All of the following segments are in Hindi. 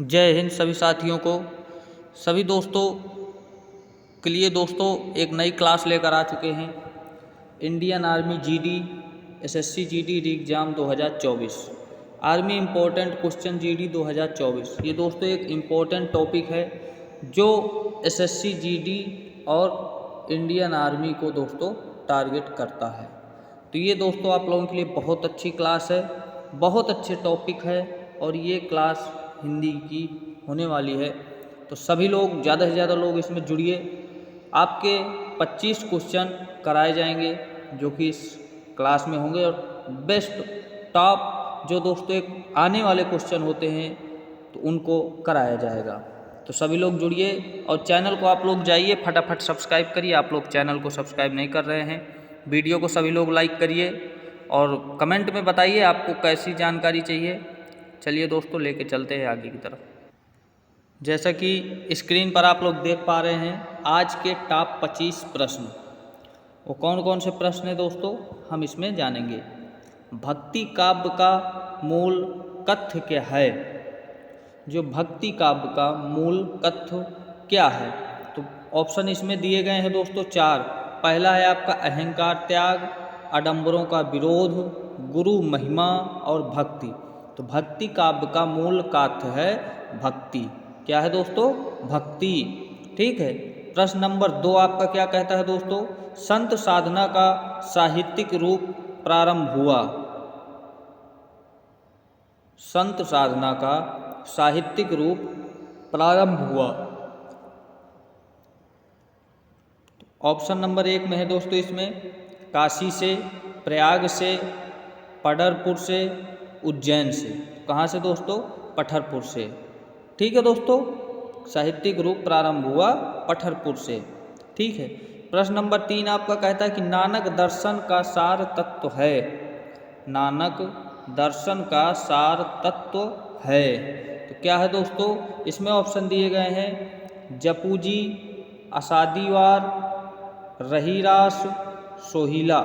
जय हिंद सभी साथियों को। सभी दोस्तों के लिए दोस्तों एक नई क्लास लेकर आ चुके हैं। Indian army GD SSC GD exam 2024 army important question GD 2024। ये दोस्तों एक इम्पोर्टेंट टॉपिक है जो एसएससी जीडी और इंडियन आर्मी को दोस्तों टारगेट करता है। तो ये दोस्तों आप लोगों के लिए बहुत अच्छी क्लास है, बहुत अच्छे टॉपिक है और ये क्लास हिंदी की होने वाली है। तो सभी लोग ज़्यादा से ज़्यादा लोग इसमें जुड़िए। आपके 25 क्वेश्चन कराए जाएंगे जो कि इस क्लास में होंगे और बेस्ट टॉप जो दोस्तों एक आने वाले क्वेश्चन होते हैं तो उनको कराया जाएगा। तो सभी लोग जुड़िए और चैनल को आप लोग जाइए फटाफट सब्सक्राइब करिए। आप लोग चैनल को सब्सक्राइब नहीं कर रहे हैं, वीडियो को सभी लोग लाइक करिए और कमेंट में बताइए आपको कैसी जानकारी चाहिए। चलिए दोस्तों लेके चलते हैं आगे की तरफ। जैसा कि स्क्रीन पर आप लोग देख पा रहे हैं आज के टॉप 25 प्रश्न, वो कौन कौन से प्रश्न हैं दोस्तों हम इसमें जानेंगे। भक्ति काव्य का मूल कथ्य क्या है? जो भक्ति काव्य का मूल कथ्य क्या है? तो ऑप्शन इसमें दिए गए हैं दोस्तों 4। पहला है आपका अहंकार त्याग, आडंबरों का विरोध, गुरु महिमा और भक्ति। तो भक्ति काव्य का मूल कथ्य है भक्ति। क्या है दोस्तों? भक्ति। ठीक है। प्रश्न नंबर 2 आपका क्या कहता है दोस्तों? संत साधना का साहित्यिक रूप प्रारंभ हुआ। संत साधना का साहित्यिक रूप प्रारंभ हुआ। ऑप्शन नंबर 1 में है दोस्तों इसमें काशी से, प्रयाग से, पंढरपुर से, उज्जैन से। कहाँ से दोस्तों? पंढरपुर से। ठीक है दोस्तों, साहित्यिक रूप प्रारंभ हुआ पंढरपुर से। ठीक है। प्रश्न नंबर 3 आपका कहता है कि नानक दर्शन का सार तत्व है। नानक दर्शन का सार तत्व है। तो क्या है दोस्तों? इसमें ऑप्शन दिए गए हैं जपूजी, असादीवार, रहीरास, सोहिला।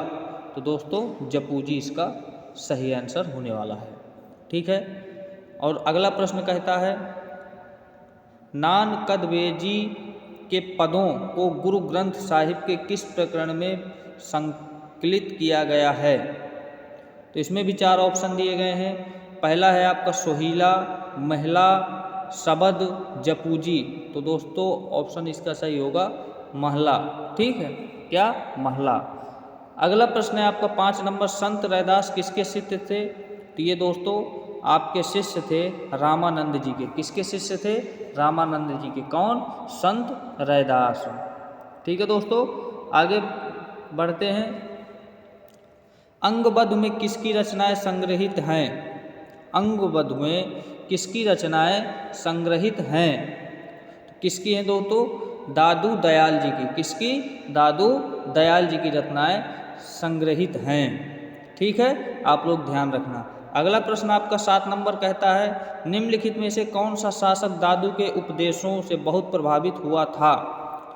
तो दोस्तों जपूजी इसका सही आंसर होने वाला है। ठीक है। और अगला प्रश्न कहता है नानकदवेजी के पदों को गुरु ग्रंथ साहिब के किस प्रकरण में संकलित किया गया है? तो इसमें भी 4 ऑप्शन दिए गए हैं। पहला है आपका सोहिला, महला, शबद, जपूजी। तो दोस्तों ऑप्शन इसका सही होगा महला। ठीक है, क्या? महला। अगला प्रश्न है आपका 5 नंबर, संत रैदास किसके शिष्य थे? तो ये दोस्तों आपके शिष्य थे रामानंद जी के। किसके शिष्य थे? रामानंद जी के। कौन? संत रैदास। ठीक है दोस्तों, आगे बढ़ते हैं। अंगबद्ध में किसकी रचनाएं संग्रहित हैं? अंगबद्ध में किसकी रचनाएं संग्रहित हैं? किसकी हैं दोस्तों? दादू दयाल जी की। किसकी? दादू दयाल जी की रचनाएं संग्रहित हैं। ठीक है, आप लोग ध्यान रखना। अगला प्रश्न आपका 7 नंबर कहता है निम्नलिखित में से कौन सा शासक दादू के उपदेशों से बहुत प्रभावित हुआ था?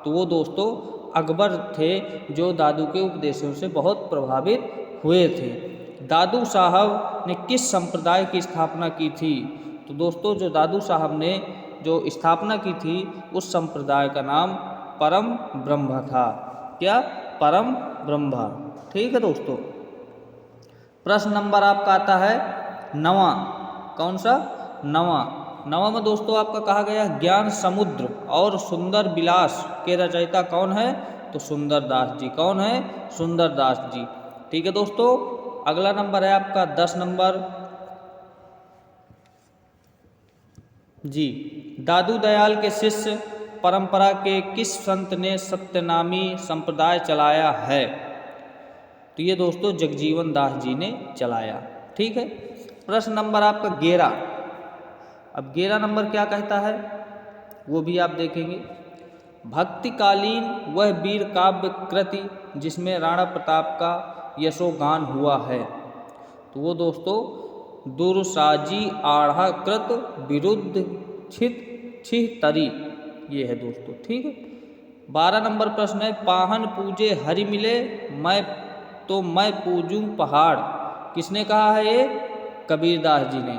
तो वो दोस्तों अकबर थे जो दादू के उपदेशों से बहुत प्रभावित हुए थे। दादू साहब ने किस संप्रदाय की स्थापना की थी? तो दोस्तों जो दादू साहब ने जो स्थापना की थी उस संप्रदाय का नाम परम ब्रह्म था। क्या? परम ब्रह्म। ठीक है दोस्तों। प्रश्न नंबर आपका आता है 9वां। कौन सा? 9वां में दोस्तों आपका कहा गया ज्ञान समुद्र और सुंदर विलास के रचयिता कौन है? तो सुंदर दास जी। कौन है? सुंदर दास जी। ठीक है दोस्तों। अगला नंबर है आपका 10 नंबर जी। दादू दयाल के शिष्य परंपरा के किस संत ने सत्यनामी संप्रदाय चलाया है? तो ये दोस्तों जगजीवन दास जी ने चलाया। ठीक है। प्रश्न नंबर आपका 11। अब 11 नंबर क्या कहता है वो भी आप देखेंगे। भक्तिकालीन वह वीर काव्य कृति जिसमें राणा प्रताप का यशोगान हुआ है। तो वो दोस्तों दुरसाजी आढ़ा कृत विरुद्ध छितरी ये है दोस्तों। ठीक है। 12 नंबर प्रश्न है पाहन पूजे हरि मिले मैं पूजूं पहाड़। किसने कहा है ये? कबीरदास जी ने।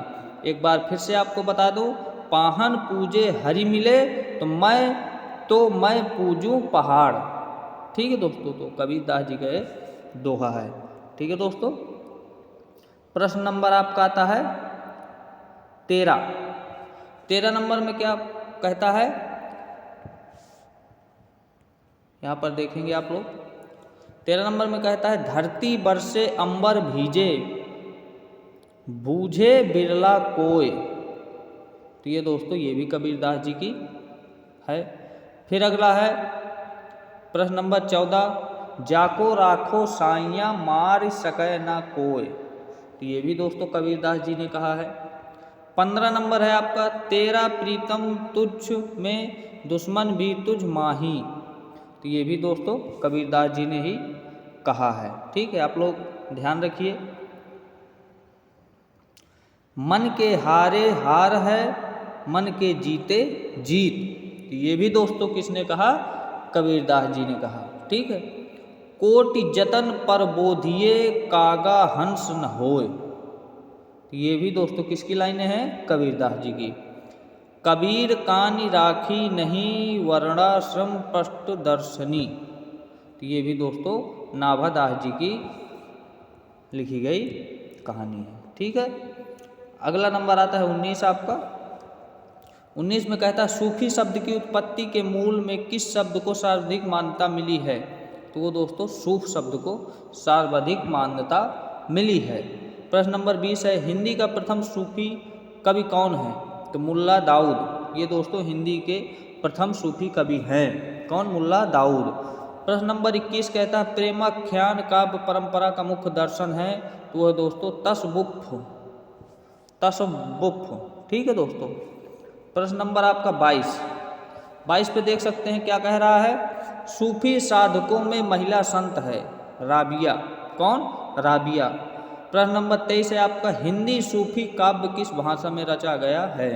एक बार फिर से आपको बता दूं पाहन पूजे हरि मिले तो मैं पूजूं पहाड़। ठीक है दोस्तों, तो कबीरदास जी का दोहा है। ठीक है दोस्तों, प्रश्न नंबर आपका आता है 13 नंबर में क्या कहता है, यहाँ पर देखेंगे आप लोग। 13 नंबर में कहता है धरती बरसे अंबर भीजे बूझे बिरला कोय। तो ये दोस्तों ये भी कबीरदास जी की है। फिर अगला है प्रश्न नंबर 14 जाको राखो साइया मार सके ना कोय। तो ये भी दोस्तों कबीरदास जी ने कहा है। 15 नंबर है आपका तेरा प्रीतम तुझ में दुश्मन भी तुझ माही। तो ये भी दोस्तों कबीरदास जी ने ही कहा है। ठीक है, आप लोग ध्यान रखिए। मन के हारे हार है मन के जीते जीत। तो ये भी दोस्तों किसने कहा, कबीरदास जी ने कहा। ठीक है, कोटि जतन पर बोधिए कागा हंस न होए। तो ये भी दोस्तों किसकी लाइनें हैं, कबीरदास जी की। कबीर कानी राखी नहीं वर्णाश्रम पष्ट दर्शनी। तो ये भी दोस्तों नाभादास जी की लिखी गई कहानी है। ठीक है, अगला नंबर आता है 19 आपका। 19 में कहता है सूफी शब्द की उत्पत्ति के मूल में किस शब्द को सर्वाधिक मान्यता मिली है। तो वो दोस्तों सूफ शब्द को सर्वाधिक मान्यता मिली है। प्रश्न नंबर 20 है हिंदी का प्रथम सूफी कवि कौन है। तो मुल्ला दाऊद। ये दोस्तों हिंदी के प्रथम सूफी कवि हैं। कौन, मुल्ला दाऊद। प्रश्न नंबर 21 कहता है प्रेमाख्यान काव्य परंपरा का मुख्य दर्शन है। तो वह दोस्तों तसव्वुफ। ठीक है दोस्तों। प्रश्न नंबर आपका 22 पे देख सकते हैं क्या कह रहा है, सूफी साधकों में महिला संत है राबिया। कौन, राबिया। प्रश्न नंबर 23 है आपका हिंदी सूफी काव्य किस भाषा में रचा गया है।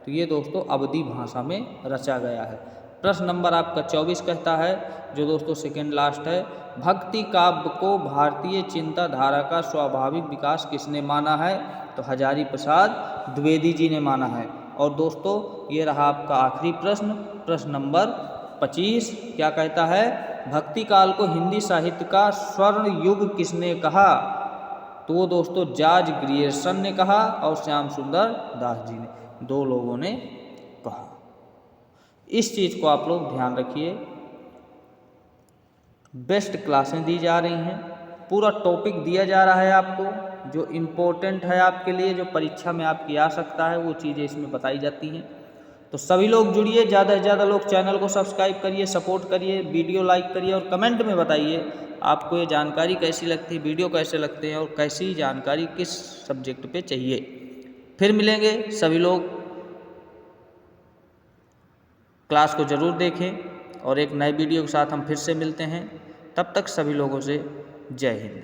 तो ये दोस्तों अवधी भाषा में रचा गया है। प्रश्न नंबर आपका 24 कहता है, जो दोस्तों सेकेंड लास्ट है, भक्ति काव्य को भारतीय चिंताधारा का स्वाभाविक विकास किसने माना है। तो हजारी प्रसाद द्विवेदी जी ने माना है। और दोस्तों ये रहा आपका आखिरी प्रश्न, प्रश्न नंबर 25 क्या कहता है, भक्ति काल को हिंदी साहित्य का स्वर्ण युग किसने कहा। तो वो दोस्तों जॉर्ज ग्रियर्सन ने कहा और श्याम सुंदर दास जी ने, दो लोगों ने कहा। इस चीज़ को आप लोग ध्यान रखिए। बेस्ट क्लासें दी जा रही हैं, पूरा टॉपिक दिया जा रहा है आपको, जो इम्पोर्टेंट है आपके लिए, जो परीक्षा में आपकी आ सकता है, वो चीज़ें इसमें बताई जाती हैं। तो सभी लोग जुड़िए, ज़्यादा से ज़्यादा लोग चैनल को सब्सक्राइब करिए, सपोर्ट करिए, वीडियो लाइक करिए और कमेंट में बताइए आपको ये जानकारी कैसी लगती है, वीडियो कैसे लगते हैं और कैसी जानकारी किस सब्जेक्ट पे चाहिए। फिर मिलेंगे, सभी लोग क्लास को ज़रूर देखें और एक नए वीडियो के साथ हम फिर से मिलते हैं। तब तक सभी लोगों से जय हिंद।